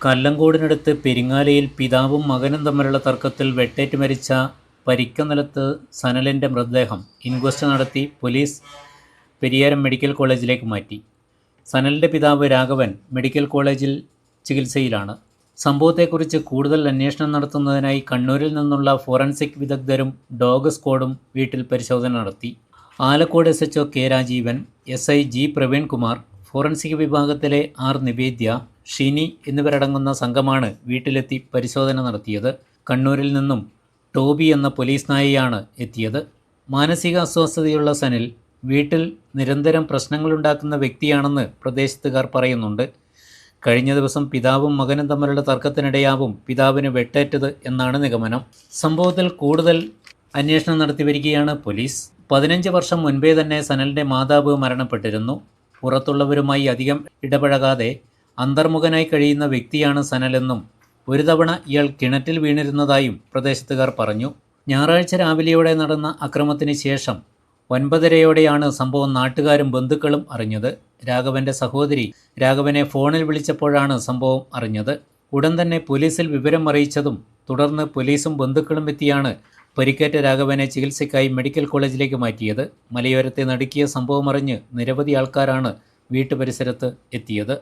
കല്ലങ്കോടിനടുത്ത് പെരിങ്ങാലയിൽ പിതാവും മകനും തമ്മിലുള്ള തർക്കത്തിൽ വെട്ടേറ്റ് മരിച്ച പരിക്കനിലത്ത് സനലിൻ്റെ മൃതദേഹം ഇൻക്വസ്റ്റ് നടത്തി പോലീസ് പെരിയാരം മെഡിക്കൽ കോളേജിലേക്ക് മാറ്റി. സനലിൻ്റെ പിതാവ് രാഘവൻ മെഡിക്കൽ കോളേജിൽ ചികിത്സയിലാണ്. സംഭവത്തെക്കുറിച്ച് കൂടുതൽ അന്വേഷണം നടത്തുന്നതിനായി കണ്ണൂരിൽ നിന്നുള്ള ഫോറൻസിക് വിദഗ്ധരും ഡോഗ് സ്ക്വാഡും വീട്ടിൽ പരിശോധന നടത്തി. Alakode SHO K Rajeevan, SI G Praveenkumar, forensic വിഭാഗത്തിലെ ആർ നിവേദ്യ, ഷിനി എന്നിവരടങ്ങുന്ന സംഘമാണ് വീട്ടിലെത്തി പരിശോധന നടത്തിയത്. കണ്ണൂരിൽ നിന്നും ടോബി എന്ന പോലീസ് നായയാണ് എത്തിയത്. മാനസിക അസ്വസ്ഥതയുള്ള സനിൽ വീട്ടിൽ നിരന്തരം പ്രശ്നങ്ങളുണ്ടാക്കുന്ന വ്യക്തിയാണെന്ന് പ്രദേശത്തുകാർ പറയുന്നുണ്ട്. കഴിഞ്ഞ ദിവസം പിതാവും മകനും തമ്മിലുള്ള തർക്കത്തിനിടെയാവും പിതാവിന് വെട്ടേറ്റത് എന്നാണ് നിഗമനം. സംഭവത്തിൽ കൂടുതൽ അന്വേഷണം നടത്തിവരികയാണ് പോലീസ്. 15 വർഷം മുൻപേ തന്നെ സനലിൻ്റെ മാതാവ് മരണപ്പെട്ടിരുന്നു. പുറത്തുള്ളവരുമായി അധികം ഇടപഴകാതെ അന്തർമുഖനായി കഴിയുന്ന വ്യക്തിയാണ് സനലെന്നും ഒരു തവണ ഇയാൾ കിണറ്റിൽ വീണിരുന്നതായും പ്രദേശത്തുകാർ പറഞ്ഞു. ഞായറാഴ്ച രാവിലെയോടെ നടന്ന അക്രമത്തിന് ശേഷം 9:30-യോടെയാണ് സംഭവം നാട്ടുകാരും ബന്ധുക്കളും അറിഞ്ഞത്. രാഘവൻ്റെ സഹോദരി രാഘവനെ ഫോണിൽ വിളിച്ചപ്പോഴാണ് സംഭവം അറിഞ്ഞത്. ഉടൻ തന്നെ പോലീസിൽ വിവരം അറിയിച്ചതും തുടർന്ന് പോലീസും ബന്ധുക്കളും എത്തിയാണ് പരിക്കേറ്റ രാഘവനെ ചികിത്സയ്ക്കായി മെഡിക്കൽ കോളേജിലേക്ക് മാറ്റിയത്. മലയോരത്തെ നടുക്കിയ സംഭവമറിഞ്ഞ് നിരവധി ആൾക്കാരാണ് വീട്ടുപരിസരത്ത് എത്തിയത്.